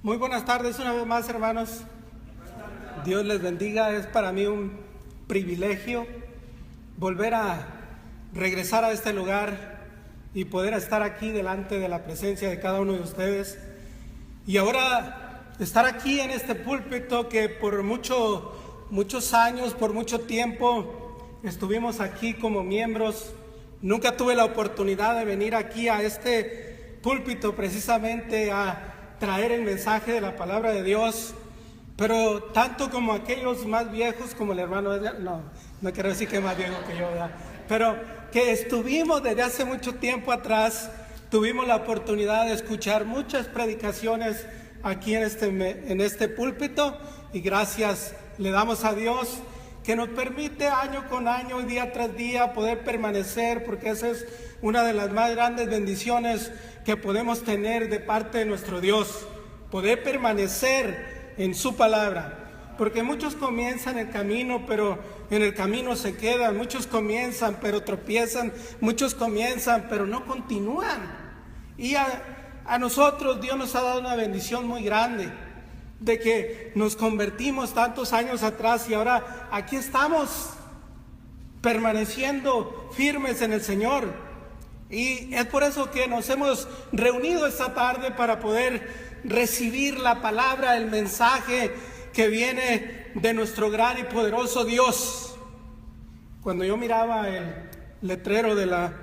Muy buenas tardes una vez más, hermanos. Dios les bendiga. Es para mí un privilegio volver a regresar a este lugar y poder estar aquí delante de la presencia de cada uno de ustedes. Y ahora estar aquí en este púlpito que por muchos años, por mucho tiempo estuvimos aquí como miembros. Nunca tuve la oportunidad de venir aquí a este púlpito precisamente a traer el mensaje de la palabra de Dios, pero tanto como aquellos más viejos, como el hermano, no quiero decir que es más viejo que yo, ¿verdad? Pero que estuvimos desde hace mucho tiempo atrás, tuvimos la oportunidad de escuchar muchas predicaciones aquí en este púlpito, y gracias le damos a Dios que nos permite año con año y día tras día poder permanecer, porque esa es una de las más grandes bendiciones que podemos tener de parte de nuestro Dios, poder permanecer en su palabra. Porque muchos comienzan el camino, pero en el camino se quedan. Muchos comienzan, pero tropiezan. Muchos comienzan, pero no continúan. Y a nosotros Dios nos ha dado una bendición muy grande, de que nos convertimos tantos años atrás y ahora aquí estamos permaneciendo firmes en el Señor. Y es por eso que nos hemos reunido esta tarde para poder recibir la palabra, el mensaje que viene de nuestro gran y poderoso Dios. Cuando yo miraba el letrero de la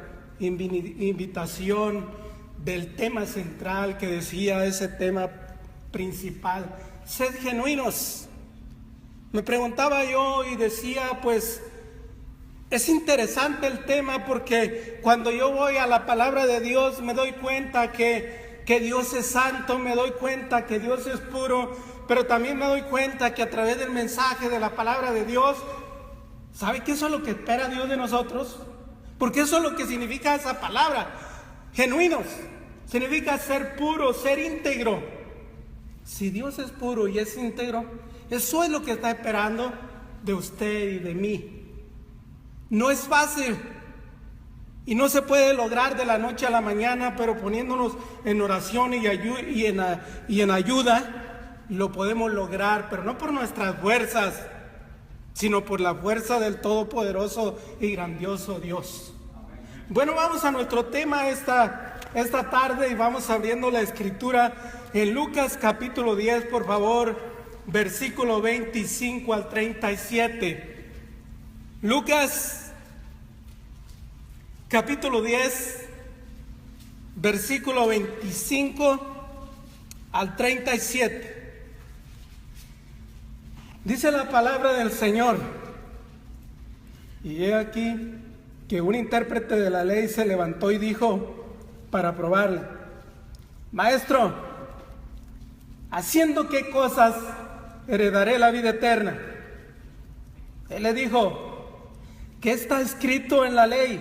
invitación del tema central que decía ese tema principal, sed genuinos, me preguntaba yo y decía, pues es interesante el tema, porque cuando yo voy a la palabra de Dios me doy cuenta que Dios es santo, me doy cuenta que Dios es puro, pero también me doy cuenta que a través del mensaje de la palabra de Dios, ¿sabe qué es lo que espera Dios de nosotros? Porque eso es lo que significa esa palabra, genuinos, significa ser puro, ser íntegro. Si Dios es puro y es íntegro, eso es lo que está esperando de usted y de mí. No es fácil y no se puede lograr de la noche a la mañana, pero poniéndonos en oración y en ayuda lo podemos lograr, pero no por nuestras fuerzas, sino por la fuerza del todopoderoso y grandioso Dios. Bueno, vamos a nuestro tema esta tarde y vamos abriendo la escritura en Lucas capítulo 10, por favor, versículo 25 al 37. Lucas capítulo 10, versículo 25 al 37. Dice la palabra del Señor: y he aquí que un intérprete de la ley se levantó y dijo para probarle: Maestro, ¿haciendo qué cosas heredaré la vida eterna? Él le dijo: ¿qué está escrito en la ley?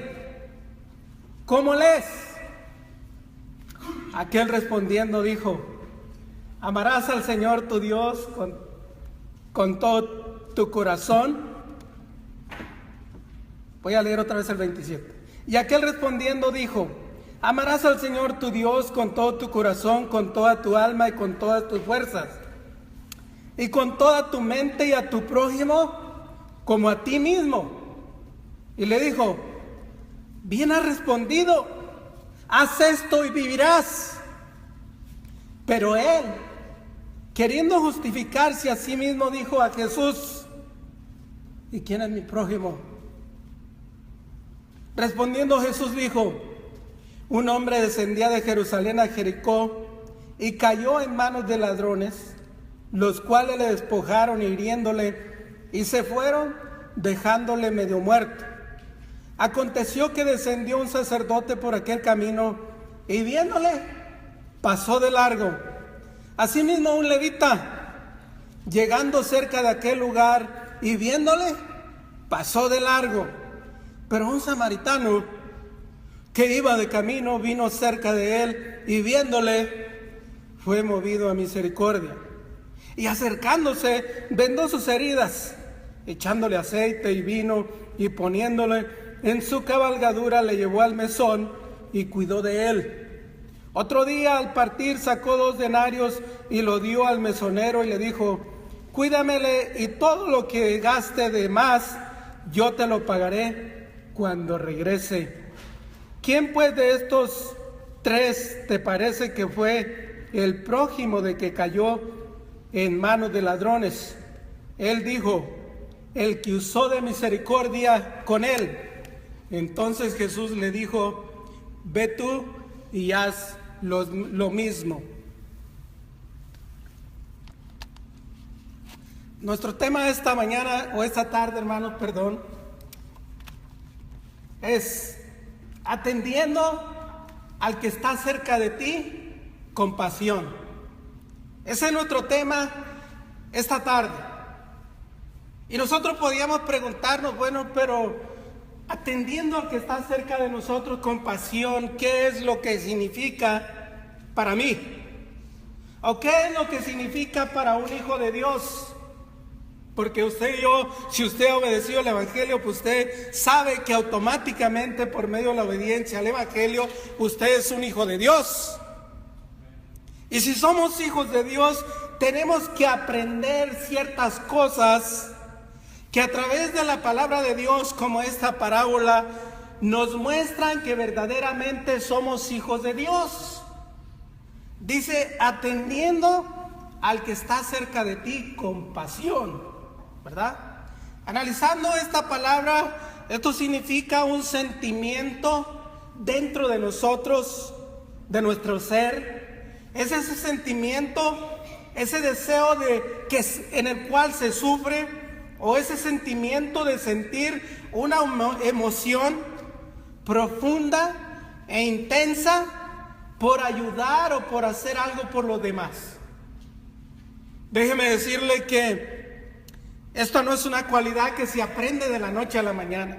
¿Cómo lees? Aquel respondiendo dijo: amarás al Señor tu Dios con todo tu corazón. Voy a leer otra vez el 27. Y aquel respondiendo dijo: amarás al Señor tu Dios con todo tu corazón, con toda tu alma y con todas tus fuerzas, y con toda tu mente, y a tu prójimo como a ti mismo. Y le dijo: bien has respondido, haz esto y vivirás. Pero él, queriendo justificarse a sí mismo, dijo a Jesús: ¿y quién es mi prójimo? Respondiendo Jesús dijo: un hombre descendía de Jerusalén a Jericó y cayó en manos de ladrones, los cuales le despojaron hiriéndole, y se fueron dejándole medio muerto. Aconteció que descendió un sacerdote por aquel camino y viéndole pasó de largo. Asimismo un levita, llegando cerca de aquel lugar y viéndole pasó de largo. Pero un samaritano que iba de camino vino cerca de él y viéndole fue movido a misericordia. Y acercándose vendó sus heridas, echándole aceite y vino, y poniéndole en su cabalgadura le llevó al mesón y cuidó de él. Otro día al partir sacó 2 denarios y lo dio al mesonero y le dijo: cuídamele, y todo lo que gaste de más yo te lo pagaré cuando regrese. ¿Quién pues de estos 3 te parece que fue el prójimo de que cayó en manos de ladrones? Él dijo: el que usó de misericordia con él. Entonces Jesús le dijo: ve tú y haz lo mismo. Nuestro tema esta mañana, o esta tarde, hermanos, perdón, es atendiendo al que está cerca de ti con pasión. Ese es nuestro tema esta tarde. Y nosotros podíamos preguntarnos, bueno, pero atendiendo al que está cerca de nosotros con pasión, ¿qué es lo que significa para mí? ¿O qué es lo que significa para un hijo de Dios? Porque usted y yo, si usted ha obedecido el Evangelio, pues usted sabe que automáticamente por medio de la obediencia al Evangelio, usted es un hijo de Dios. Y si somos hijos de Dios, tenemos que aprender ciertas cosas que a través de la palabra de Dios, como esta parábola, nos muestran que verdaderamente somos hijos de Dios. Dice: atendiendo al que está cerca de ti con pasión, ¿verdad? Analizando esta palabra, esto significa un sentimiento dentro de nosotros, de nuestro ser. Es ese sentimiento, ese deseo en el cual se sufre, o ese sentimiento de sentir una emoción profunda e intensa por ayudar o por hacer algo por los demás. Déjeme decirle que esto no es una cualidad que se aprende de la noche a la mañana.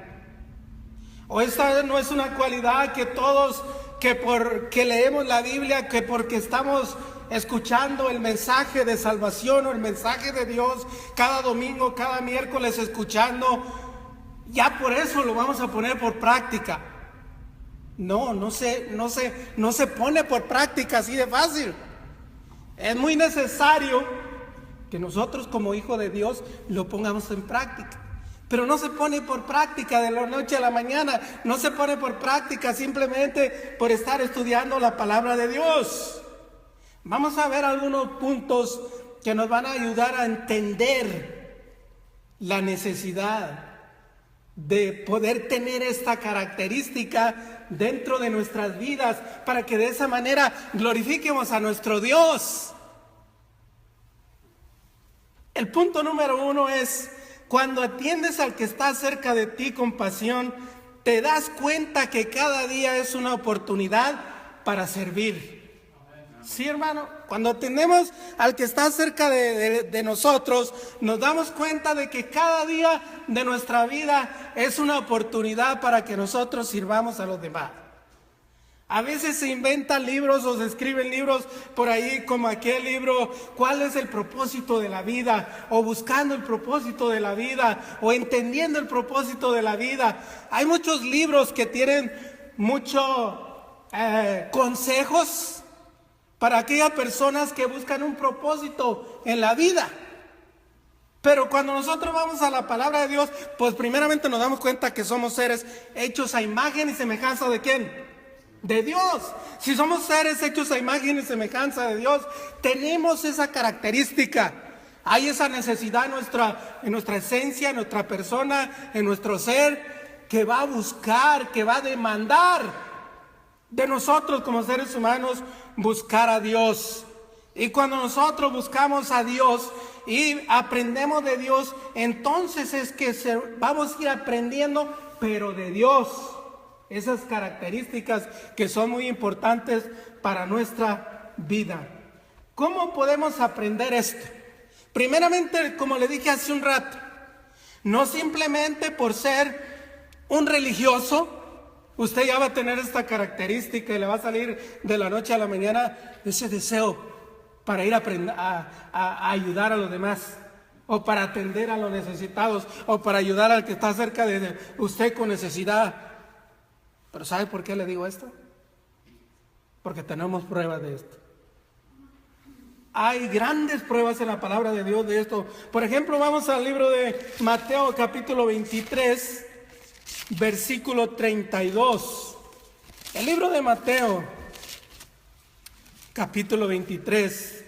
O esta no es una cualidad que todos, que porque leemos la Biblia, que porque estamos escuchando el mensaje de salvación o el mensaje de Dios cada domingo, cada miércoles escuchando, ya por eso lo vamos a poner por práctica. No se pone por práctica así de fácil. Es muy necesario que nosotros como hijos de Dios lo pongamos en práctica. Pero no se pone por práctica de la noche a la mañana. No se pone por práctica simplemente por estar estudiando la palabra de Dios. Vamos a ver algunos puntos que nos van a ayudar a entender la necesidad de poder tener esta característica dentro de nuestras vidas, para que de esa manera glorifiquemos a nuestro Dios. El punto número 1 es: cuando atiendes al que está cerca de ti con pasión, te das cuenta que cada día es una oportunidad para servir. Sí, hermano, cuando atendemos al que está cerca de nosotros, nos damos cuenta de que cada día de nuestra vida es una oportunidad para que nosotros sirvamos a los demás. A veces se inventan libros o se escriben libros por ahí, como aquel libro, ¿cuál es el propósito de la vida? O buscando el propósito de la vida, o entendiendo el propósito de la vida. Hay muchos libros que tienen muchos consejos para aquellas personas que buscan un propósito en la vida. Pero cuando nosotros vamos a la palabra de Dios, pues primeramente nos damos cuenta que somos seres hechos a imagen y semejanza ¿de quién? De Dios. Si somos seres hechos a imagen y semejanza de Dios, tenemos esa característica. Hay esa necesidad en nuestra esencia, en nuestra persona, en nuestro ser, que va a buscar, que va a demandar de nosotros como seres humanos buscar a Dios. Y cuando nosotros buscamos a Dios y aprendemos de Dios, entonces es que vamos a ir aprendiendo, pero de Dios, esas características que son muy importantes para nuestra vida. ¿Cómo podemos aprender esto? Primeramente, como le dije hace un rato, no simplemente por ser un religioso, usted ya va a tener esta característica y le va a salir de la noche a la mañana ese deseo para ir a ayudar a los demás, o para atender a los necesitados, o para ayudar al que está cerca de usted con necesidad. Pero ¿sabe por qué le digo esto? porque tenemos pruebas de esto. Hay grandes pruebas en la palabra de Dios de esto. Por ejemplo, vamos al libro de Mateo capítulo 23, versículo 32. El libro de Mateo capítulo 23,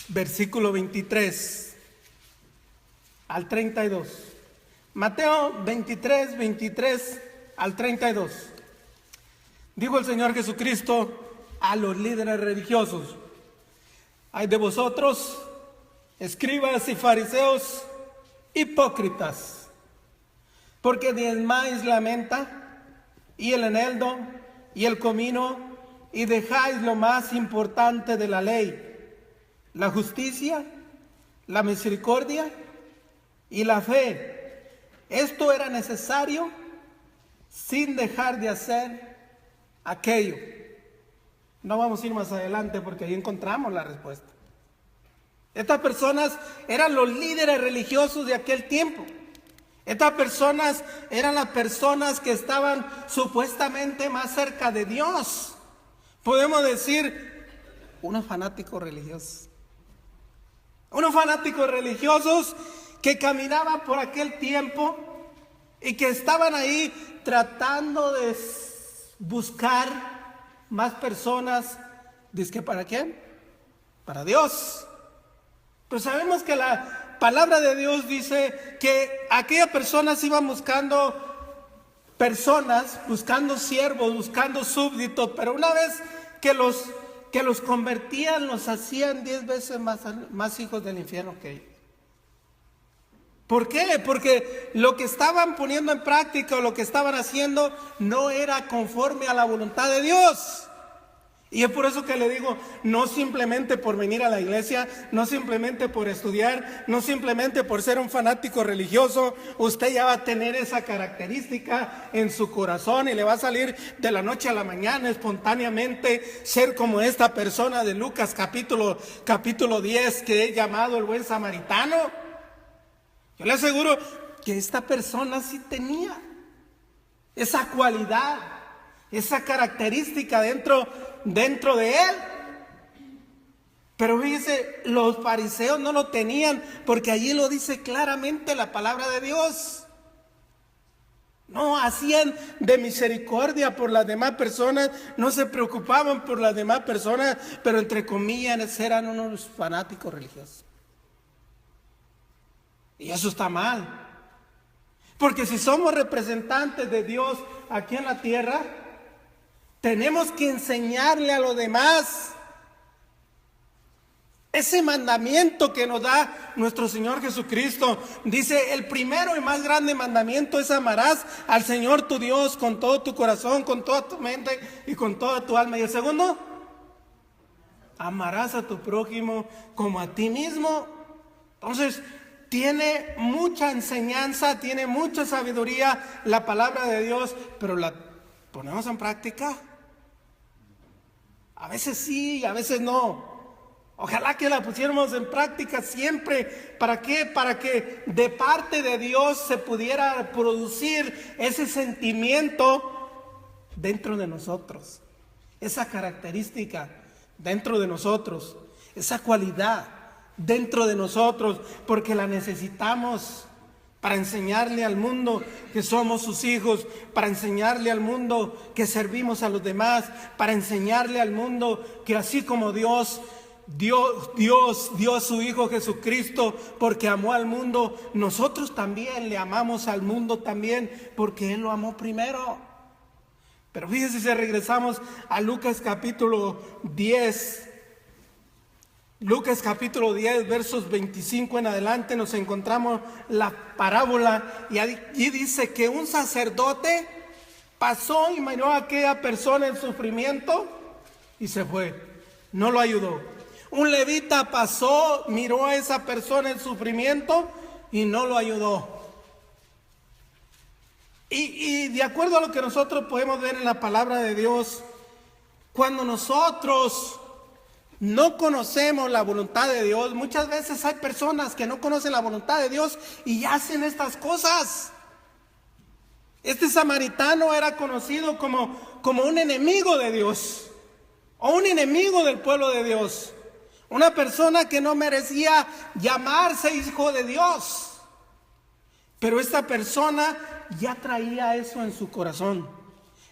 versículo 23 al 32. Mateo 23, 23 al 32. Dijo el Señor Jesucristo a los líderes religiosos: ay de vosotros, escribas y fariseos, hipócritas, porque diezmáis la menta y el eneldo y el comino, y dejáis lo más importante de la ley, la justicia, la misericordia y la fe. Esto era necesario sin dejar de hacer aquello. No vamos a ir más adelante porque ahí encontramos la respuesta. Estas personas eran los líderes religiosos de aquel tiempo. Estas personas eran las personas que estaban supuestamente más cerca de Dios. Podemos decir, unos fanáticos religiosos. Unos fanáticos religiosos que caminaban por aquel tiempo y que estaban ahí tratando de buscar más personas. ¿Dice para quién? Para Dios. Pero sabemos que la palabra de Dios dice que aquellas personas iban buscando personas, buscando siervos, buscando súbditos, pero una vez que los convertían, los hacían 10 veces más hijos del infierno que ellos. ¿Por qué? Porque lo que estaban poniendo en práctica o lo que estaban haciendo no era conforme a la voluntad de Dios. Y es por eso que le digo, no simplemente por venir a la iglesia, no simplemente por estudiar, no simplemente por ser un fanático religioso, usted ya va a tener esa característica en su corazón y le va a salir de la noche a la mañana espontáneamente ser como esta persona de Lucas capítulo 10 que es llamado el buen samaritano. Yo le aseguro que esta persona sí tenía esa cualidad, esa característica dentro de él. Pero fíjese, los fariseos no lo tenían, porque allí lo dice claramente la palabra de Dios. No hacían de misericordia por las demás personas, no se preocupaban por las demás personas, pero entre comillas eran unos fanáticos religiosos. Y eso está mal. Porque si somos representantes de Dios aquí en la tierra, tenemos que enseñarle a los demás ese mandamiento que nos da nuestro Señor Jesucristo. Dice, el primero y más grande mandamiento es: amarás al Señor tu Dios con todo tu corazón, con toda tu mente y con toda tu alma. Y el segundo, amarás a tu prójimo como a ti mismo. Entonces, tiene mucha enseñanza, tiene mucha sabiduría la palabra de Dios, pero ¿la ponemos en práctica? A veces sí, a veces no. Ojalá que la pusiéramos en práctica siempre. ¿Para qué? Para que de parte de Dios se pudiera producir ese sentimiento dentro de nosotros, esa característica dentro de nosotros, esa cualidad dentro de nosotros, porque la necesitamos para enseñarle al mundo que somos sus hijos, para enseñarle al mundo que servimos a los demás, para enseñarle al mundo que así como Dios dio a su Hijo Jesucristo porque amó al mundo, nosotros también le amamos al mundo también porque Él lo amó primero. Pero fíjense, si regresamos a Lucas capítulo 10, Lucas capítulo 10, versos 25 en adelante, nos encontramos la parábola y dice que un sacerdote pasó y miró a aquella persona en sufrimiento y se fue, no lo ayudó. Un levita pasó, miró a esa persona en sufrimiento y no lo ayudó. Y de acuerdo a lo que nosotros podemos ver en la palabra de Dios, cuando nosotros no conocemos la voluntad de Dios, muchas veces hay personas que no conocen la voluntad de Dios y hacen estas cosas. Este samaritano era conocido como un enemigo de Dios, o un enemigo del pueblo de Dios. Una persona que no merecía llamarse hijo de Dios. Pero esta persona ya traía eso en su corazón.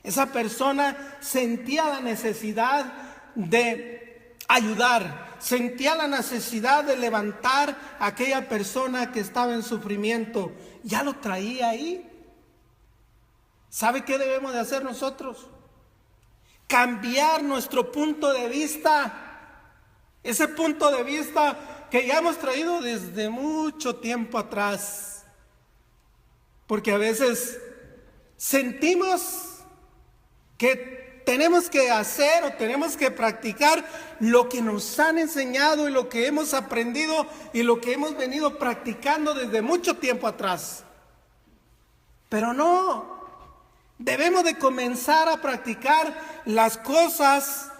Esa persona sentía la necesidad de ayudar, sentía la necesidad de levantar a aquella persona que estaba en sufrimiento. Ya lo traía ahí. ¿Sabe qué debemos de hacer nosotros? Cambiar nuestro punto de vista. Ese punto de vista que ya hemos traído desde mucho tiempo atrás. Porque a veces sentimos que tenemos que hacer o tenemos que practicar lo que nos han enseñado y lo que hemos aprendido y lo que hemos venido practicando desde mucho tiempo atrás. Pero no, debemos de comenzar a practicar las cosas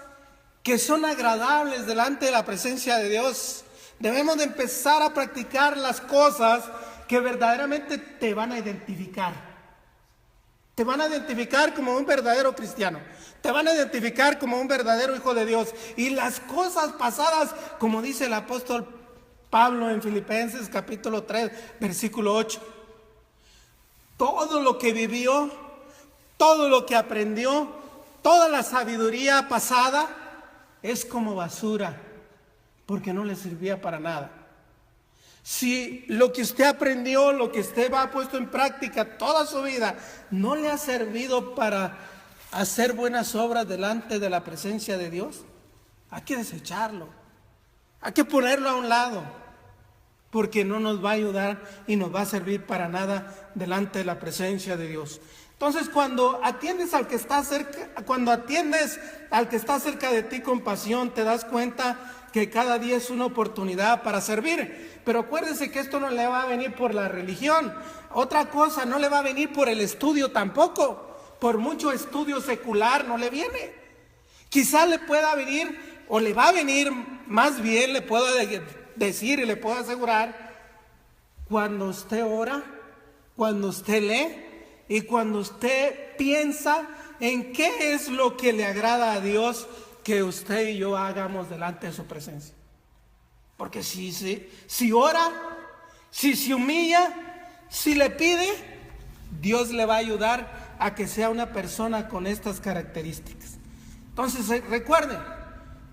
que son agradables delante de la presencia de Dios. Debemos de empezar a practicar las cosas que verdaderamente te van a identificar. Te van a identificar como un verdadero cristiano. Te van a identificar como un verdadero hijo de Dios. Y las cosas pasadas, como dice el apóstol Pablo en Filipenses capítulo 3, versículo 8. Todo lo que vivió, todo lo que aprendió, toda la sabiduría pasada es como basura, porque no le servía para nada. Si lo que usted aprendió, lo que usted ha puesto en práctica toda su vida, no le ha servido para hacer buenas obras delante de la presencia de Dios, hay que desecharlo, hay que ponerlo a un lado, porque no nos va a ayudar y nos va a servir para nada delante de la presencia de Dios. Entonces, cuando atiendes al que está cerca de ti con pasión, te das cuenta que cada día es una oportunidad para servir. Pero acuérdese que esto no le va a venir por la religión. Otra cosa, no le va a venir por el estudio tampoco. Por mucho estudio secular no le viene. Quizá le pueda venir, o le va a venir más bien, le puedo decir y le puedo asegurar, cuando usted ora, cuando usted lee, y cuando usted piensa en qué es lo que le agrada a Dios que usted y yo hagamos delante de su presencia. Porque si ora, si se humilla, si le pide, Dios le va a ayudar a que sea una persona con estas características. Entonces recuerden,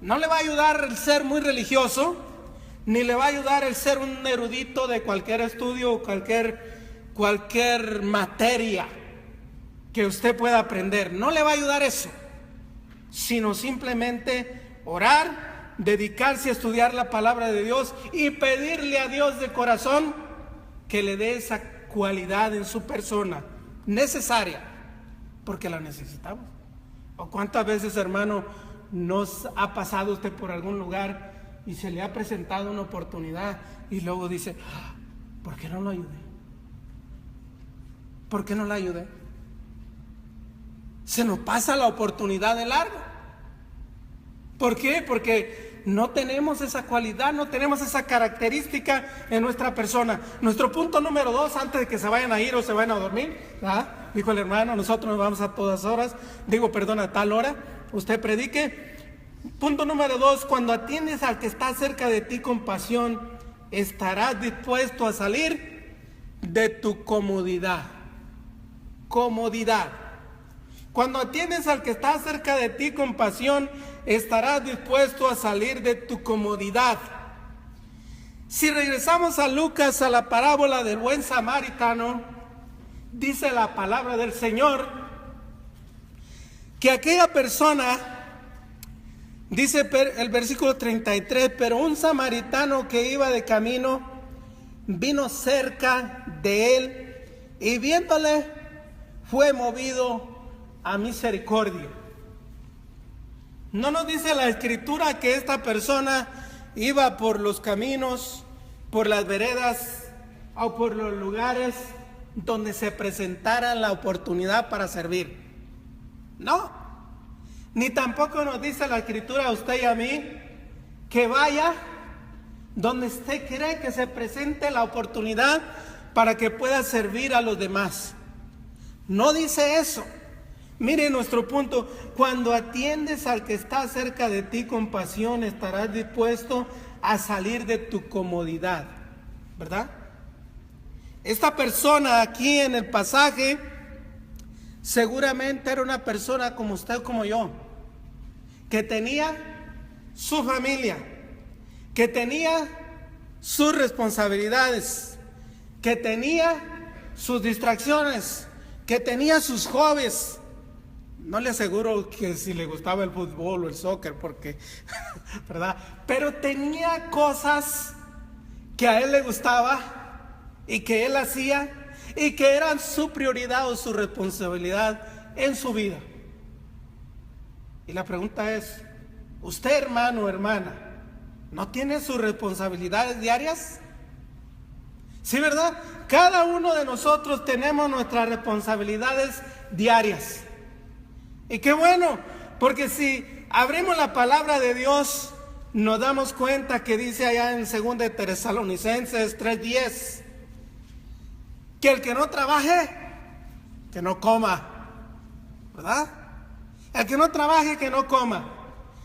no le va a ayudar el ser muy religioso, ni le va a ayudar el ser un erudito de cualquier estudio o cualquier materia que usted pueda aprender. No le va a ayudar eso, sino simplemente orar, dedicarse a estudiar la palabra de Dios y pedirle a Dios de corazón que le dé esa cualidad en su persona necesaria, porque la necesitamos. ¿O cuántas veces, hermano, nos ha pasado usted por algún lugar y se le ha presentado una oportunidad y luego dice, ¿por qué no lo ayudé? ¿Por qué no la ayudé? Se nos pasa la oportunidad de largo. ¿Por qué? Porque no tenemos esa cualidad, no tenemos esa característica en nuestra persona. Nuestro punto número 2, antes de que se vayan a ir o se vayan a dormir, ¿verdad? Dijo el hermano, nosotros nos vamos a todas horas, a tal hora, usted predique. Punto número 2, cuando atiendes al que está cerca de ti con pasión, estarás dispuesto a salir de tu comodidad. Cuando atiendes al que está cerca de ti con pasión, estarás dispuesto a salir de tu comodidad. Si regresamos a Lucas, a la parábola del buen samaritano, dice la palabra del Señor que aquella persona, dice el versículo 33, pero un samaritano que iba de camino vino cerca de él y viéndole fue movido a misericordia. No nos dice la escritura que esta persona iba por los caminos, por las veredas o por los lugares donde se presentara la oportunidad para servir. No, ni tampoco nos dice la escritura a usted y a mí que vaya donde usted cree que se presente la oportunidad para que pueda servir a los demás. No dice eso. Mire nuestro punto. Cuando atiendes al que está cerca de ti con pasión, estarás dispuesto a salir de tu comodidad, ¿verdad? Esta persona aquí en el pasaje seguramente era una persona como usted, como yo, que tenía su familia, que tenía sus responsabilidades, que tenía sus distracciones, que tenía sus hobbies. No le aseguro que si le gustaba el fútbol o el soccer, porque, ¿verdad? Pero tenía cosas que a él le gustaba y que él hacía y que eran su prioridad o su responsabilidad en su vida. Y la pregunta es, ¿usted, hermano o hermana, no tiene sus responsabilidades diarias? Sí, ¿verdad? Cada uno de nosotros tenemos nuestras responsabilidades diarias. Y qué bueno, porque si abrimos la palabra de Dios, nos damos cuenta que dice allá en 2 de Tesalonicenses 3:10, que el que no trabaje, que no coma, ¿verdad? El que no trabaje, que no coma.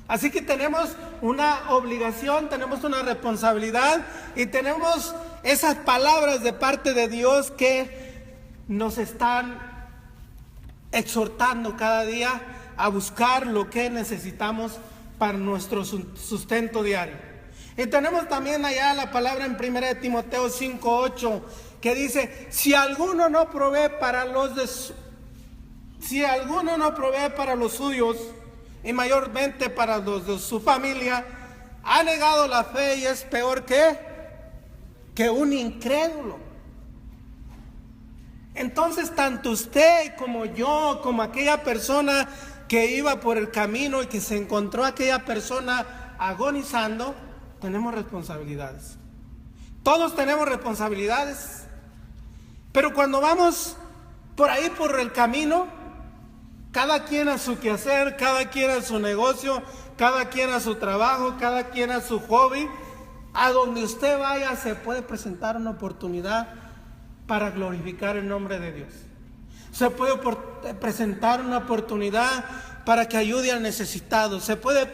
Así que tenemos una obligación, tenemos una responsabilidad y tenemos esas palabras de parte de Dios que nos están exhortando cada día a buscar lo que necesitamos para nuestro sustento diario. Y tenemos también allá la palabra en 1 de Timoteo 5:8 que dice: si alguno no provee para los suyos, y mayormente para los de su familia, ha negado la fe y es peor que un incrédulo. Entonces, tanto usted como yo, como aquella persona que iba por el camino y que se encontró a aquella persona agonizando, tenemos responsabilidades. Todos tenemos responsabilidades. Pero cuando vamos por ahí por el camino, cada quien a su quehacer, cada quien a su negocio, cada quien a su trabajo, cada quien a su hobby, a donde usted vaya se puede presentar una oportunidad para glorificar el nombre de Dios. Se puede presentar una oportunidad para que ayude al necesitado. Se puede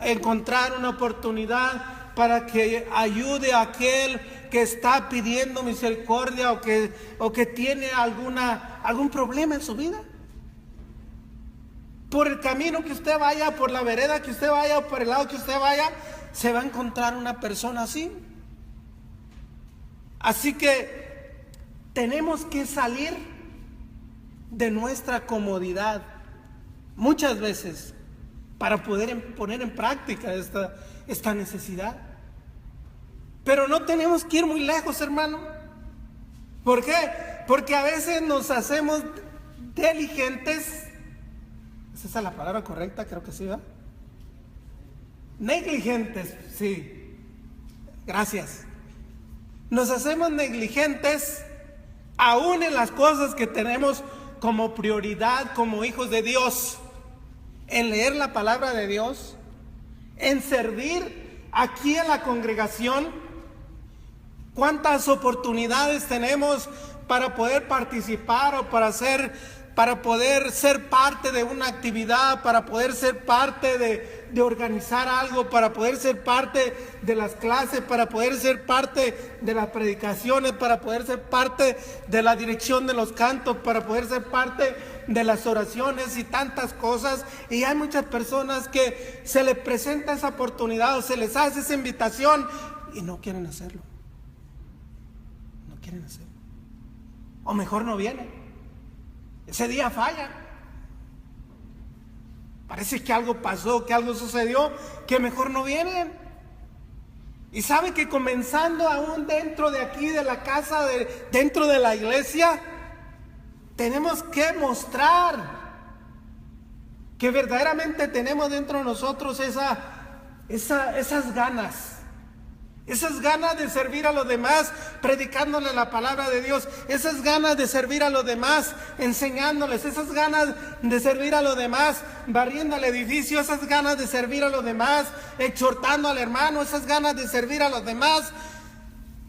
encontrar una oportunidad para que ayude a aquel que está pidiendo misericordia o que tiene algún problema en su vida. Por el camino que usted vaya, por la vereda que usted vaya, o por el lado que usted vaya, se va a encontrar una persona así. Así que tenemos que salir de nuestra comodidad muchas veces para poder poner en práctica esta necesidad. Pero no tenemos que ir muy lejos, hermano. ¿Por qué? Porque a veces nos hacemos diligentes. ¿Es esa la palabra correcta? Creo que sí, ¿verdad? Negligentes, sí. Gracias. Nos hacemos negligentes aún en las cosas que tenemos como prioridad como hijos de Dios, en leer la palabra de Dios, en servir aquí en la congregación. ¿Cuántas oportunidades tenemos para poder participar o para poder ser parte de una actividad, para poder ser parte de organizar algo, para poder ser parte de las clases, para poder ser parte de las predicaciones, para poder ser parte de la dirección de los cantos, para poder ser parte de las oraciones y tantas cosas? Y hay muchas personas que se les presenta esa oportunidad o se les hace esa invitación y no quieren hacerlo. No quieren hacerlo. O mejor no vienen. Ese día falla. Parece que algo pasó, que algo sucedió, que mejor no vienen. Y sabe que comenzando aún dentro de aquí, de la casa, dentro de la iglesia, tenemos que mostrar que verdaderamente tenemos dentro de nosotros esas ganas. Esas ganas de servir a los demás, predicándole la palabra de Dios. Esas ganas de servir a los demás, enseñándoles. Esas ganas de servir a los demás, barriendo el edificio. Esas ganas de servir a los demás, exhortando al hermano. Esas ganas de servir a los demás,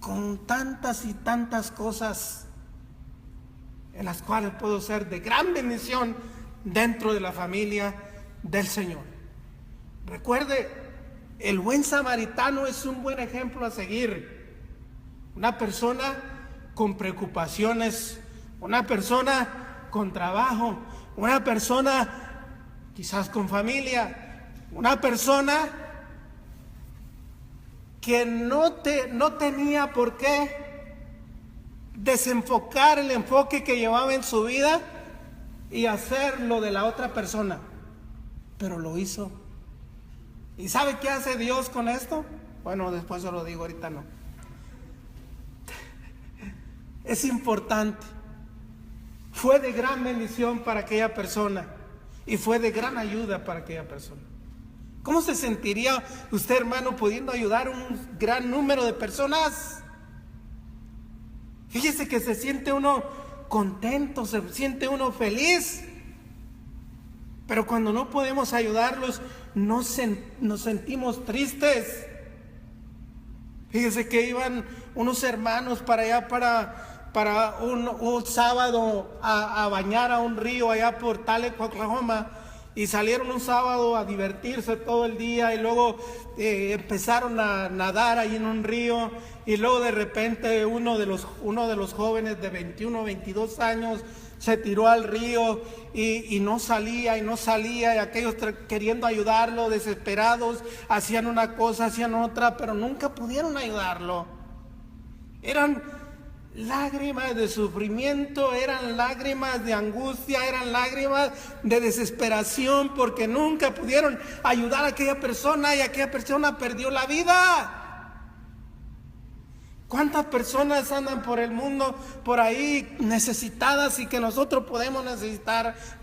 con tantas y tantas cosas en las cuales puedo ser de gran bendición dentro de la familia del Señor. Recuerde, el buen samaritano es un buen ejemplo a seguir. Una persona con preocupaciones, una persona con trabajo, una persona quizás con familia, una persona que no tenía por qué desenfocar el enfoque que llevaba en su vida y hacer lo de la otra persona, pero lo hizo. ¿Y sabe qué hace Dios con esto? Bueno, después se lo digo, ahorita no. Es importante. Fue de gran bendición para aquella persona y fue de gran ayuda para aquella persona. ¿Cómo se sentiría usted, hermano, pudiendo ayudar a un gran número de personas? Fíjese que se siente uno contento, se siente uno feliz. Pero cuando no podemos ayudarlos, nos sentimos tristes. Fíjese que iban unos hermanos para allá, para un sábado a bañar a un río allá por Tulsa, Oklahoma. Y salieron un sábado a divertirse todo el día y luego empezaron a nadar ahí en un río. Y luego de repente uno de los jóvenes de 21 o 22 años se tiró al río y no salía y aquellos queriendo ayudarlo, desesperados, hacían una cosa, hacían otra, pero nunca pudieron ayudarlo. Eran lágrimas de sufrimiento, eran lágrimas de angustia, eran lágrimas de desesperación, porque nunca pudieron ayudar a aquella persona y aquella persona perdió la vida. ¿Cuántas personas andan por el mundo, por ahí necesitadas y que nosotros podemos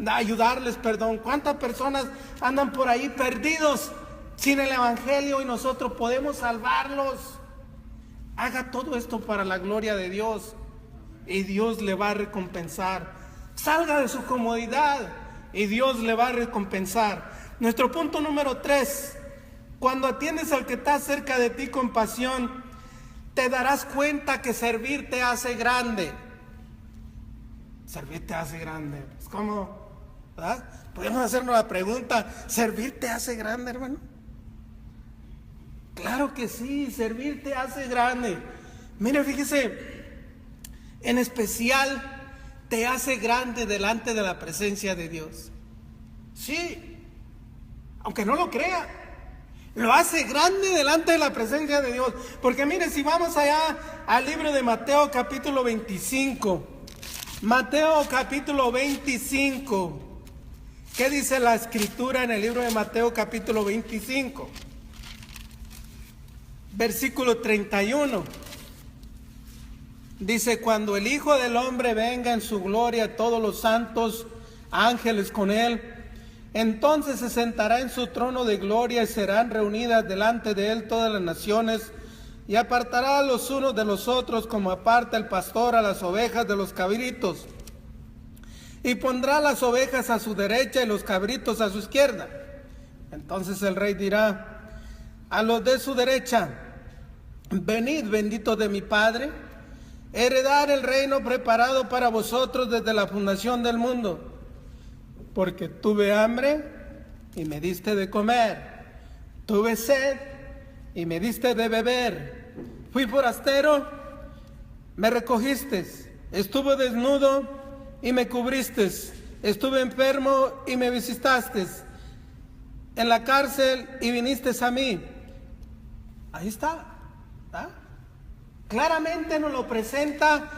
ayudarles? ¿Cuántas personas andan por ahí perdidos sin el evangelio y nosotros podemos salvarlos? Haga todo esto para la gloria de Dios y Dios le va a recompensar. Salga de su comodidad y Dios le va a recompensar. Nuestro punto número 3: cuando atiendes al que está cerca de ti con pasión, te darás cuenta que servir te hace grande. Servir te hace grande. Pues, ¿cómo? ¿Verdad? Podemos hacernos la pregunta: ¿servir te hace grande, hermano? Claro que sí, servir te hace grande. Mire, fíjese, en especial te hace grande delante de la presencia de Dios. Sí, aunque no lo crea, lo hace grande delante de la presencia de Dios. Porque mire, si vamos allá al libro de Mateo capítulo 25, Mateo capítulo 25, ¿qué dice la escritura en el libro de Mateo capítulo 25? Versículo 31. Dice: cuando el Hijo del Hombre venga en su gloria, todos los santos ángeles con él, entonces se sentará en su trono de gloria y serán reunidas delante de él todas las naciones, y apartará a los unos de los otros como aparta el pastor a las ovejas de los cabritos, y pondrá las ovejas a su derecha y los cabritos a su izquierda. Entonces el rey dirá a los de su derecha: venid, benditos de mi Padre, heredar el reino preparado para vosotros desde la fundación del mundo. Porque tuve hambre y me diste de comer, tuve sed y me diste de beber, fui forastero, me recogiste, estuve desnudo y me cubriste, estuve enfermo y me visitaste, en la cárcel y viniste a mí. Ahí está, ¿ah? Claramente nos lo presenta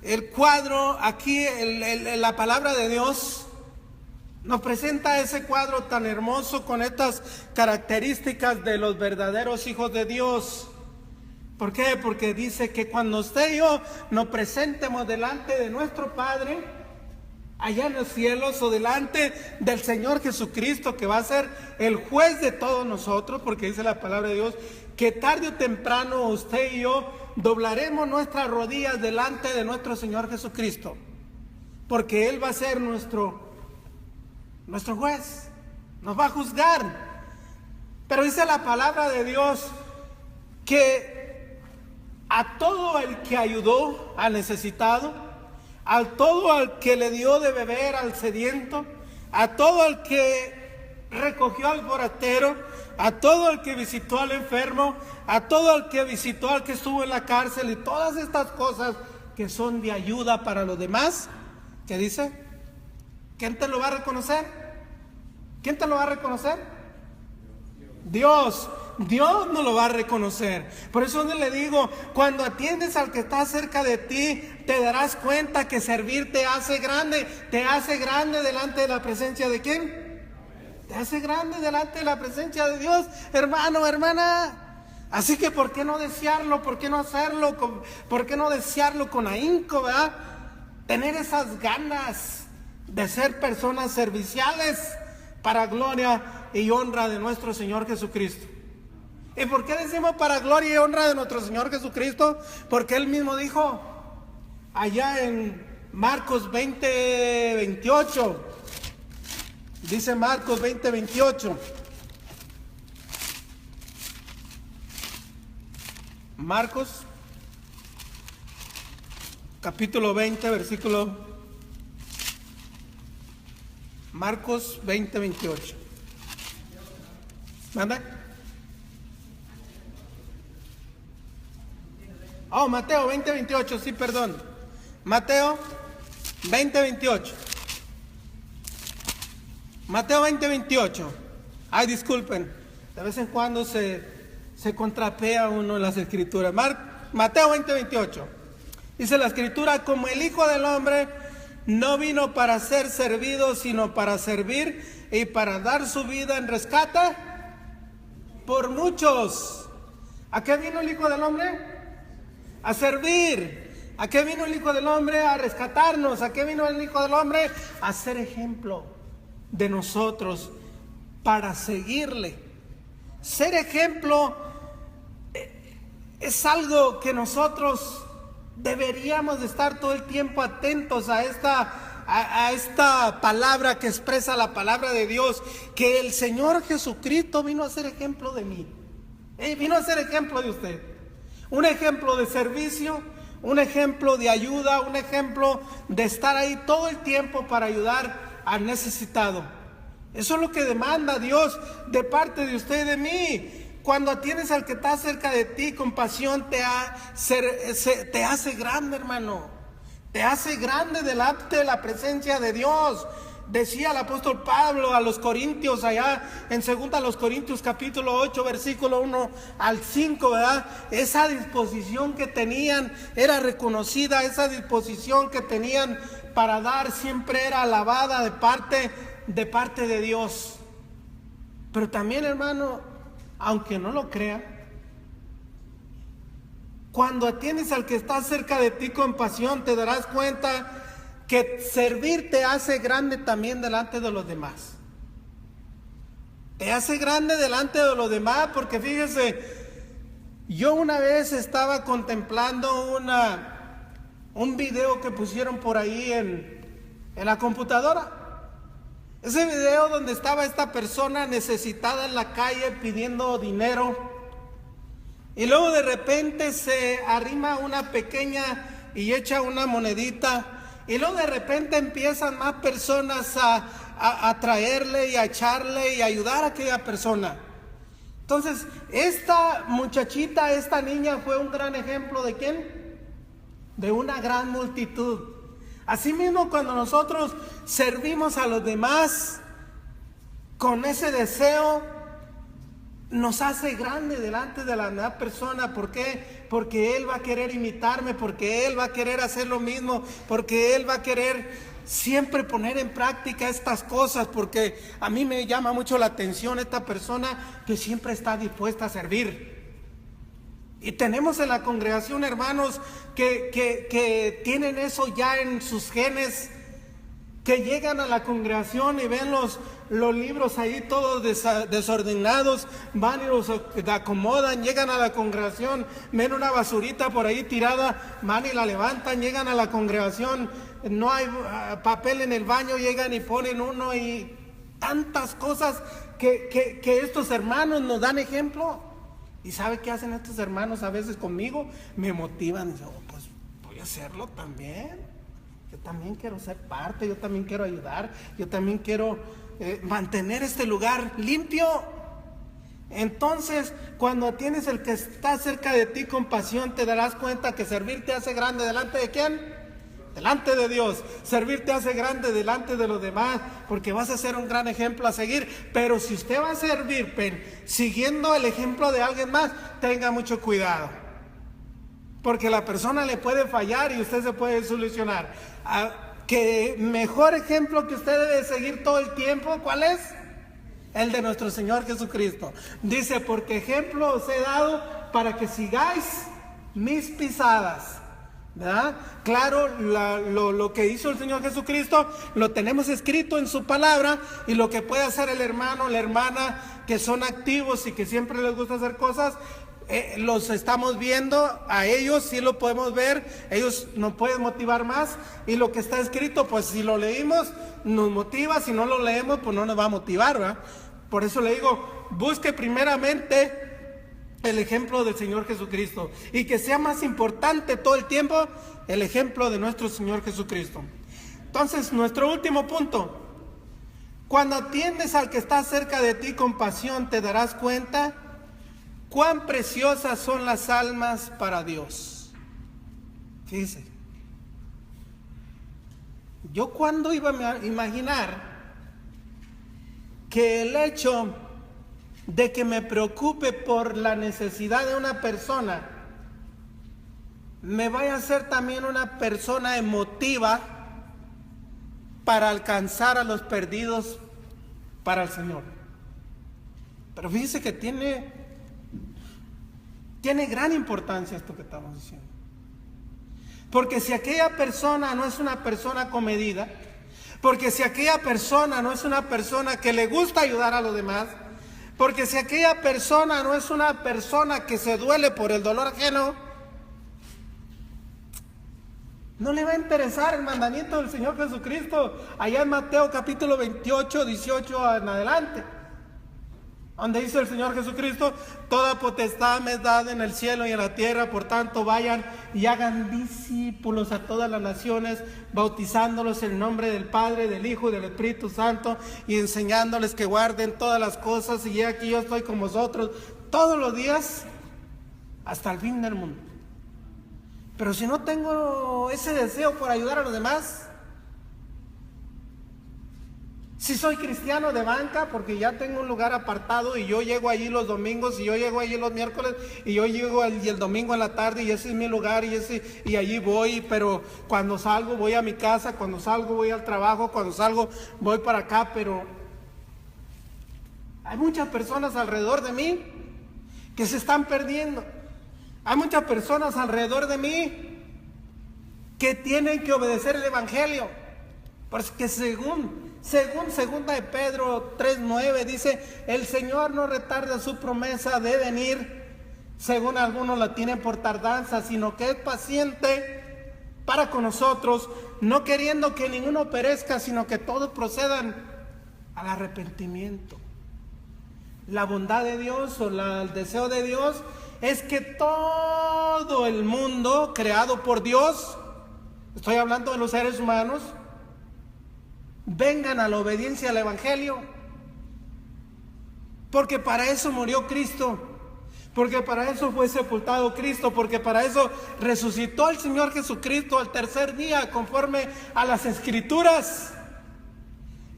el cuadro aquí, la palabra de Dios. Nos presenta ese cuadro tan hermoso con estas características de los verdaderos hijos de Dios. ¿Por qué? Porque dice que cuando usted y yo nos presentemos delante de nuestro Padre, allá en los cielos, o delante del Señor Jesucristo, que va a ser el juez de todos nosotros, porque dice la palabra de Dios que tarde o temprano usted y yo doblaremos nuestras rodillas delante de nuestro Señor Jesucristo, porque Él va a ser nuestro juez, nos va a juzgar. Pero dice la palabra de Dios que a todo el que ayudó al necesitado, a todo al que le dio de beber al sediento, a todo al que recogió al forastero, a todo el que visitó al enfermo, a todo el que visitó al que estuvo en la cárcel, y todas estas cosas que son de ayuda para los demás. ¿Qué dice? ¿Quién te lo va a reconocer? ¿Quién te lo va a reconocer? Dios. Dios no lo va a reconocer. Por eso le digo, cuando atiendes al que está cerca de ti, te darás cuenta que servir te hace grande. Te hace grande delante de la presencia de ¿quién? Te hace grande delante de la presencia de Dios, hermano, hermana. Así que ¿por qué no desearlo? ¿Por qué no hacerlo? ¿Por qué no desearlo con ahínco, verdad? Tener esas ganas de ser personas serviciales para gloria y honra de nuestro Señor Jesucristo. ¿Y por qué decimos para gloria y honra de nuestro Señor Jesucristo? Porque Él mismo dijo allá en Marcos 20:28. Dice Marcos 20:28. Marcos capítulo 20, versículo. Marcos 20:28. ¿Manda? Oh, Mateo 20:28, sí, perdón. Mateo 20:28. Mateo 20:28. Ay, disculpen. De vez en cuando se contrapea uno en las escrituras. Mateo 20:28. Dice la escritura: como el Hijo del Hombre no vino para ser servido, sino para servir y para dar su vida en rescate por muchos. ¿A qué vino el Hijo del Hombre? A servir. ¿A qué vino el Hijo del Hombre? A rescatarnos. ¿A qué vino el Hijo del Hombre? A ser ejemplo de nosotros, para seguirle. Ser ejemplo es algo que nosotros deberíamos de estar todo el tiempo atentos a esta palabra que expresa la palabra de Dios, que el Señor Jesucristo vino a ser ejemplo de mí. Vino a ser ejemplo de usted. Un ejemplo de servicio, un ejemplo de ayuda, un ejemplo de estar ahí todo el tiempo para ayudar al necesitado. Eso es lo que demanda Dios de parte de usted y de mí. Cuando atiendes al que está cerca de ti, compasión te hace grande, hermano. Te hace grande delante de la presencia de Dios. Decía el apóstol Pablo a los Corintios allá en 2 Corintios capítulo 8 versículo 1 al 5, ¿verdad? Esa disposición que tenían era reconocida, esa disposición que tenían para dar siempre era alabada de parte de Dios. Pero también, hermano, aunque no lo crea, cuando atiendes al que está cerca de ti con pasión, te darás cuenta que servir te hace grande también delante de los demás. Te hace grande delante de los demás, porque fíjese, yo una vez estaba contemplando un video que pusieron por ahí en la computadora. Ese video donde estaba esta persona necesitada en la calle pidiendo dinero, y luego de repente se arrima una pequeña y echa una monedita, y luego de repente empiezan más personas a traerle y a echarle y a ayudar a aquella persona. Entonces, esta muchachita, esta niña fue un gran ejemplo ¿de quién? De una gran multitud. Asimismo, cuando nosotros servimos a los demás con ese deseo, nos hace grande delante de la demás persona. ¿Por qué? Porque Él va a querer imitarme, porque Él va a querer hacer lo mismo, porque Él va a querer siempre poner en práctica estas cosas, porque a mí me llama mucho la atención esta persona que siempre está dispuesta a servir. Y tenemos en la congregación hermanos que tienen eso ya en sus genes, que llegan a la congregación y ven los libros ahí todos desordenados, van y los acomodan, llegan a la congregación, ven una basurita por ahí tirada, van y la levantan, llegan a la congregación, no hay papel en el baño, llegan y ponen uno, y tantas cosas que estos hermanos nos dan ejemplo. ¿Y sabe qué hacen estos hermanos a veces conmigo? Me motivan, y digo, pues voy a hacerlo también. yo también quiero ser parte, yo también quiero ayudar, yo también quiero mantener este lugar limpio. Entonces, cuando tienes el que está cerca de ti con pasión, te darás cuenta que servir te hace grande delante de ¿quién? Delante de Dios. Servir te hace grande delante de los demás, porque vas a ser un gran ejemplo a seguir. Pero si usted va a servir siguiendo el ejemplo de alguien más, tenga mucho cuidado, porque la persona le puede fallar y usted se puede solucionar. ¿Qué mejor ejemplo que usted debe seguir todo el tiempo? ¿Cuál es? El de nuestro Señor Jesucristo. Dice, porque ejemplo os he dado para que sigáis mis pisadas. ¿Verdad? Claro, lo que hizo el Señor Jesucristo lo tenemos escrito en su palabra, y lo que puede hacer el hermano, la hermana, que son activos y que siempre les gusta hacer cosas, los estamos viendo, a ellos sí lo podemos ver, ellos nos pueden motivar más, y lo que está escrito, pues si lo leímos nos motiva, si no lo leemos pues no nos va a motivar, ¿verdad? Por eso le digo, busque primeramente el ejemplo del Señor Jesucristo, y que sea más importante todo el tiempo el ejemplo de nuestro Señor Jesucristo. Entonces, nuestro último punto: cuando atiendes al que está cerca de ti con pasión, te darás cuenta cuán preciosas son las almas para Dios. Fíjese, yo cuando iba a imaginar que el hecho de que me preocupe por la necesidad de una persona me vaya a hacer también una persona emotiva para alcanzar a los perdidos para el Señor. Pero fíjese que tiene gran importancia esto que estamos diciendo. Porque si aquella persona no es una persona comedida, porque si aquella persona no es una persona que le gusta ayudar a los demás, porque si aquella persona no es una persona que se duele por el dolor ajeno, no le va a interesar el mandamiento del Señor Jesucristo, allá en Mateo capítulo 28, 18 en adelante, donde dice el Señor Jesucristo: toda potestad me es dada en el cielo y en la tierra, por tanto vayan y hagan discípulos a todas las naciones, bautizándolos en el nombre del Padre, del Hijo y del Espíritu Santo, y enseñándoles que guarden todas las cosas, y aquí yo estoy con vosotros todos los días hasta el fin del mundo. Pero si no tengo ese deseo por ayudar a los demás, si soy cristiano de banca, porque ya tengo un lugar apartado y yo llego allí los domingos, y yo llego allí los miércoles, y yo llego el domingo en la tarde, y ese es mi lugar, y allí voy, pero cuando salgo voy a mi casa, cuando salgo voy al trabajo, cuando salgo voy para acá, pero hay muchas personas alrededor de mí que se están perdiendo. Hay muchas personas alrededor de mí que tienen que obedecer el Evangelio, porque según segunda de Pedro 3:9 dice: el Señor no retarda su promesa de venir, según algunos la tienen por tardanza, sino que es paciente para con nosotros, no queriendo que ninguno perezca, sino que todos procedan al arrepentimiento. La bondad de Dios o el deseo de Dios es que todo el mundo creado por Dios, estoy hablando de los seres humanos, vengan a la obediencia al Evangelio, porque para eso murió Cristo, porque para eso fue sepultado Cristo, porque para eso resucitó el Señor Jesucristo al tercer día, conforme a las Escrituras.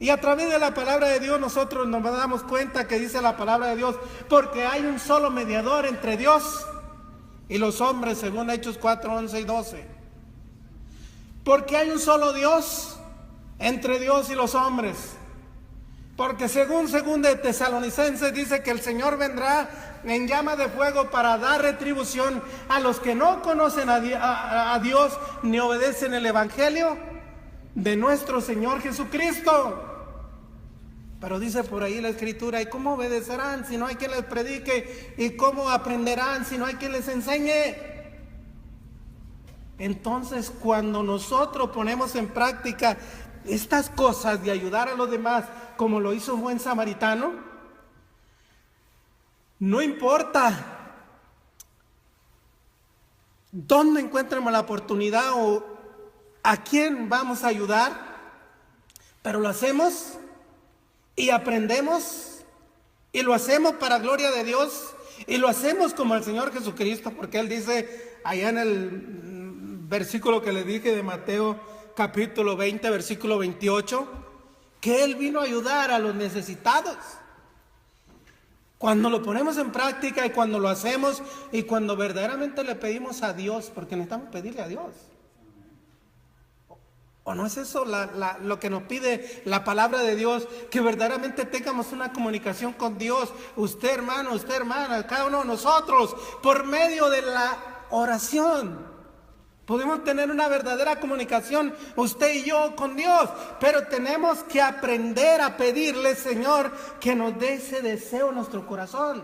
Y a través de la palabra de Dios nosotros nos damos cuenta que dice la palabra de Dios: porque hay un solo mediador entre Dios y los hombres, según Hechos 4, 11 y 12. Porque hay un solo Dios entre Dios y los hombres. Porque según de Tesalonicenses dice que el Señor vendrá en llama de fuego para dar retribución a los que no conocen a Dios ni obedecen el Evangelio de nuestro Señor Jesucristo. Pero dice por ahí la Escritura: ¿y cómo obedecerán si no hay quien les predique? ¿Y cómo aprenderán si no hay quien les enseñe? Entonces, cuando nosotros ponemos en práctica estas cosas de ayudar a los demás, como lo hizo un buen samaritano, no importa dónde encuentremos la oportunidad a quién vamos a ayudar, pero lo hacemos y aprendemos y lo hacemos para gloria de Dios y lo hacemos como el Señor Jesucristo, porque Él dice allá en el versículo que le dije de Mateo capítulo 20, versículo 28, que Él vino a ayudar a los necesitados. Cuando lo ponemos en práctica y cuando lo hacemos y cuando verdaderamente le pedimos a Dios, porque necesitamos pedirle a Dios. ¿O no es eso lo que nos pide la palabra de Dios? Que verdaderamente tengamos una comunicación con Dios. Usted hermano, usted hermana, cada uno de nosotros, por medio de la oración. Podemos tener una verdadera comunicación, usted y yo, con Dios. Pero tenemos que aprender a pedirle, Señor, que nos dé ese deseo en nuestro corazón.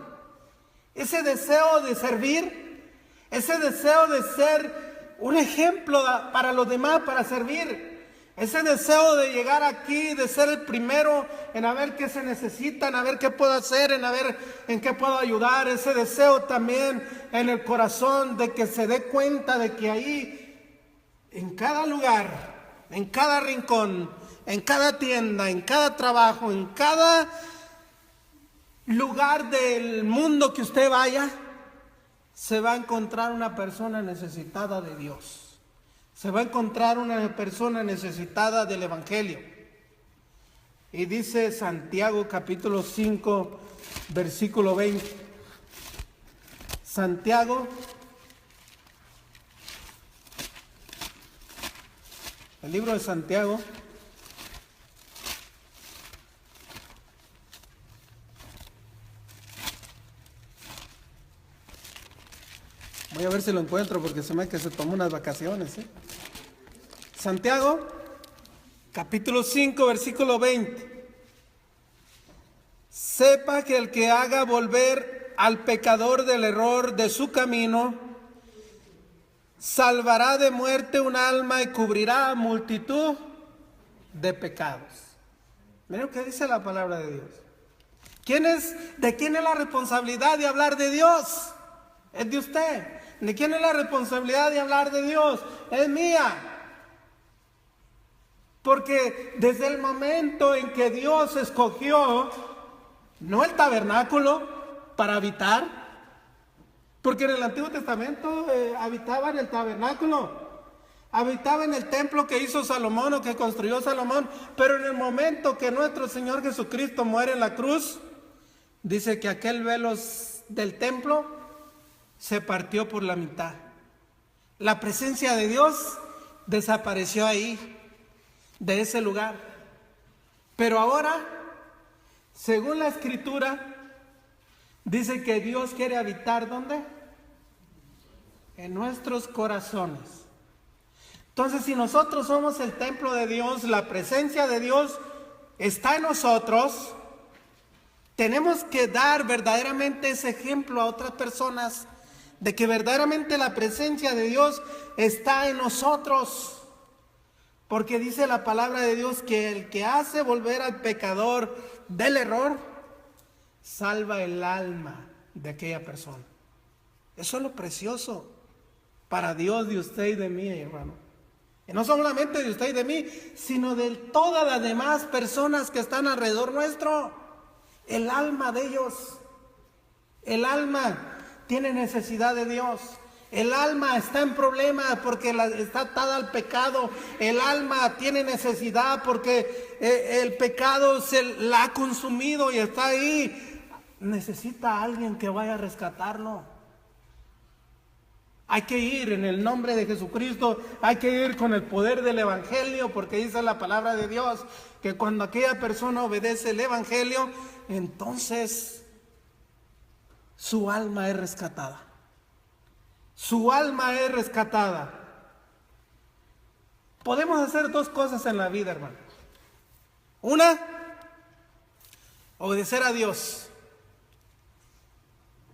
Ese deseo de servir. Ese deseo de ser un ejemplo para los demás, para servir. Ese deseo de llegar aquí, de ser el primero en a ver qué se necesitan, a ver qué puedo hacer, en a ver en qué puedo ayudar. Ese deseo también en el corazón de que se dé cuenta de que ahí, en cada lugar, en cada rincón, en cada tienda, en cada trabajo, en cada lugar del mundo que usted vaya, se va a encontrar una persona necesitada de Dios. Se va a encontrar una persona necesitada del Evangelio. Y dice Santiago capítulo 5, versículo 20. Santiago, el libro de Santiago, voy a ver si lo encuentro porque se me que se tomó unas vacaciones. Santiago, capítulo 5, versículo 20. Sepa que el que haga volver al pecador del error de su camino, salvará de muerte un alma y cubrirá multitud de pecados. Miren lo que dice la palabra de Dios. ¿De quién es la responsabilidad de hablar de Dios? Es de usted. ¿De quién es la responsabilidad de hablar de Dios? Es mía. Porque desde el momento en que Dios escogió, no el tabernáculo para habitar, porque en el Antiguo Testamento habitaba en el tabernáculo, habitaba en el templo que hizo Salomón o que construyó Salomón, pero en el momento que nuestro Señor Jesucristo muere en la cruz, dice que aquel velo del templo se partió por la mitad. La presencia de Dios desapareció ahí, de ese lugar. Pero ahora, según la Escritura, dice que Dios quiere habitar ¿dónde? En nuestros corazones. Entonces, si nosotros somos el templo de Dios, la presencia de Dios está en nosotros, tenemos que dar verdaderamente ese ejemplo a otras personas de que verdaderamente la presencia de Dios está en nosotros. Porque dice la palabra de Dios que el que hace volver al pecador del error, salva el alma de aquella persona. Eso es lo precioso para Dios de usted y de mí, hermano. Y no solamente de usted y de mí, sino de todas las demás personas que están alrededor nuestro. El alma de ellos. El alma tiene necesidad de Dios. El alma está en problema porque está atada al pecado. El alma tiene necesidad porque el pecado la ha consumido y está ahí. Necesita a alguien que vaya a rescatarlo. Hay que ir en el nombre de Jesucristo. Hay que ir con el poder del Evangelio, porque dice la palabra de Dios que cuando aquella persona obedece el Evangelio, entonces su alma es rescatada. Su alma es rescatada. Podemos hacer dos cosas en la vida, hermano. Una, obedecer a Dios.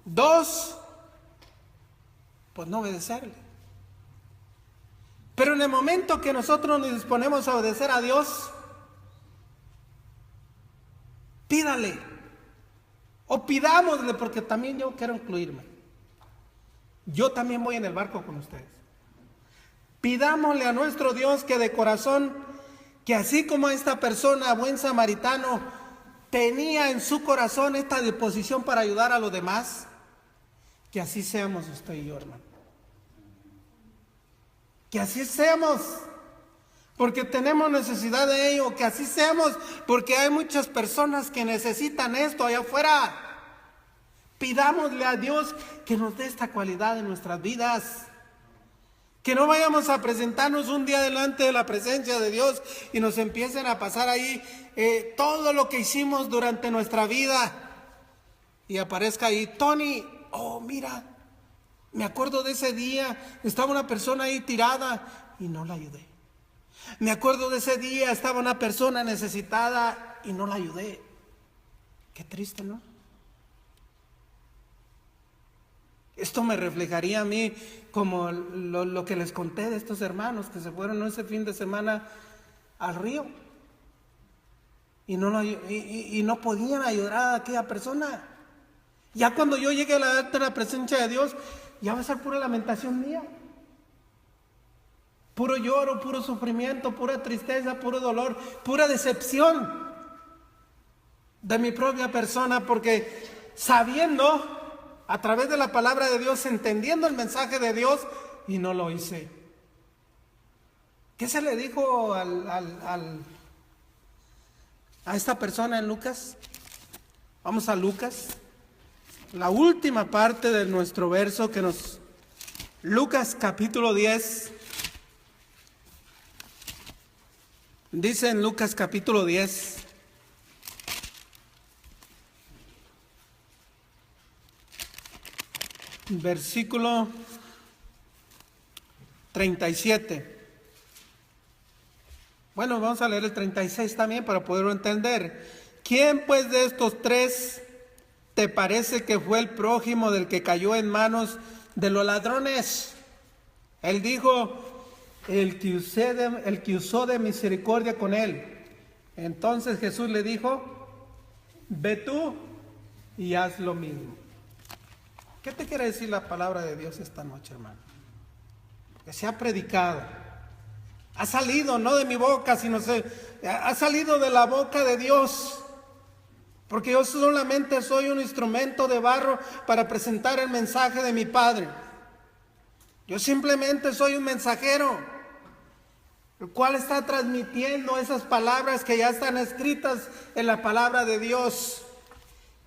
Dos, pues no obedecerle. Pero en el momento que nosotros nos disponemos a obedecer a Dios, pídale. O pidámosle, porque también yo quiero incluirme. Yo también voy en el barco con ustedes. Pidámosle a nuestro Dios que de corazón, que así como esta persona, buen samaritano, tenía en su corazón esta disposición para ayudar a los demás, que así seamos usted y yo, hermano. Que así seamos, porque tenemos necesidad de ello. Que así seamos, porque hay muchas personas que necesitan esto allá afuera. Pidámosle a Dios que nos dé esta cualidad en nuestras vidas. Que no vayamos a presentarnos un día delante de la presencia de Dios y nos empiecen a pasar ahí todo lo que hicimos durante nuestra vida. Y aparezca ahí, Tony, oh mira, me acuerdo de ese día, estaba una persona ahí tirada y no la ayudé. Me acuerdo de ese día, estaba una persona necesitada y no la ayudé. Qué triste, ¿no? Esto me reflejaría a mí como lo que les conté de estos hermanos que se fueron ese fin de semana al río y no podían ayudar a aquella persona. Ya cuando yo llegue a la presencia de Dios, ya va a ser pura lamentación mía, puro lloro, puro sufrimiento, pura tristeza, puro dolor, pura decepción de mi propia persona, porque sabiendo a través de la palabra de Dios, entendiendo el mensaje de Dios, y no lo hice. ¿Qué se le dijo a esta persona en Lucas? Vamos a Lucas, la última parte de nuestro verso que nos... Lucas capítulo 10. Dice en Lucas capítulo 10. Versículo 37. Bueno, vamos a leer el 36 también para poderlo entender. ¿Quién pues de estos tres te parece que fue el prójimo del que cayó en manos de los ladrones? Él dijo, el que usó de misericordia con él. Entonces Jesús le dijo, ve tú y haz lo mismo. ¿Qué te quiere decir la palabra de Dios esta noche, hermano? Que se ha predicado. Ha salido, no de mi boca, sino ha salido de la boca de Dios. Porque yo solamente soy un instrumento de barro para presentar el mensaje de mi Padre. Yo simplemente soy un mensajero, el cual está transmitiendo esas palabras que ya están escritas en la palabra de Dios.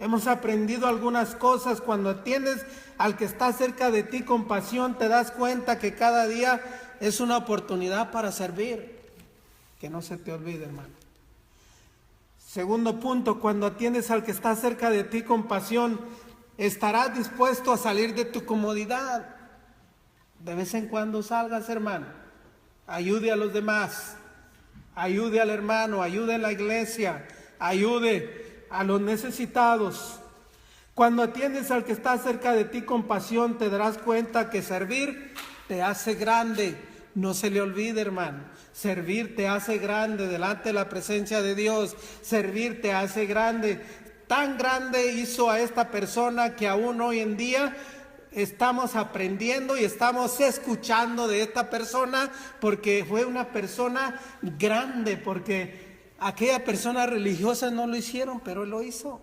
Hemos aprendido algunas cosas. Cuando atiendes al que está cerca de ti con pasión, te das cuenta que cada día es una oportunidad para servir. Que no se te olvide, hermano. Segundo punto, cuando atiendes al que está cerca de ti con pasión, estarás dispuesto a salir de tu comodidad. De vez en cuando salgas, hermano. Ayude a los demás. Ayude al hermano, ayude a la iglesia, ayude a los necesitados. Cuando atiendes al que está cerca de ti con pasión, te darás cuenta que servir te hace grande. No se le olvide, hermano. Servir te hace grande delante de la presencia de Dios. Servir te hace grande. Tan grande hizo a esta persona que aún hoy en día estamos aprendiendo y estamos escuchando de esta persona, porque fue una persona grande, porque aquella persona religiosa no lo hicieron, pero él lo hizo.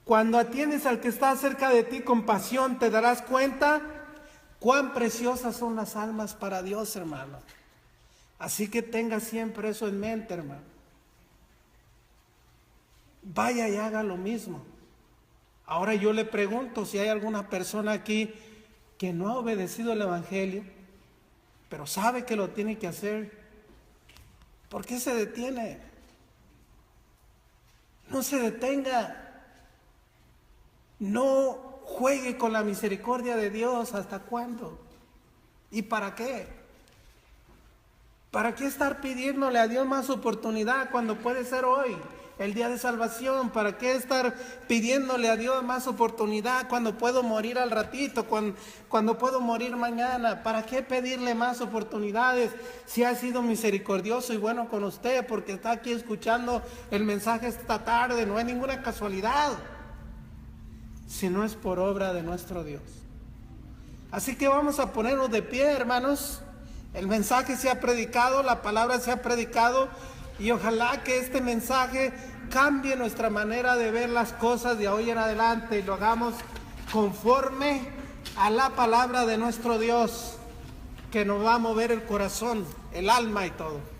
Cuando atiendes al que está cerca de ti con pasión, te darás cuenta cuán preciosas son las almas para Dios, hermano. Así que tenga siempre eso en mente, hermano. Vaya y haga lo mismo. Ahora yo le pregunto si hay alguna persona aquí que no ha obedecido el evangelio, pero sabe que lo tiene que hacer. ¿Por qué se detiene? No se detenga. No juegue con la misericordia de Dios. ¿Hasta cuándo? ¿Y para qué? ¿Para qué estar pidiéndole a Dios más oportunidad cuando puede ser hoy el día de salvación? ¿Para qué estar pidiéndole a Dios más oportunidad cuando puedo morir al ratito, cuando puedo morir mañana? ¿Para qué pedirle más oportunidades si ha sido misericordioso y bueno con usted, porque está aquí escuchando el mensaje esta tarde? No hay ninguna casualidad, si no es por obra de nuestro Dios. Así que vamos a ponernos de pie, hermanos, el mensaje se ha predicado, la palabra se ha predicado, y ojalá que este mensaje cambie nuestra manera de ver las cosas de hoy en adelante y lo hagamos conforme a la palabra de nuestro Dios, que nos va a mover el corazón, el alma y todo.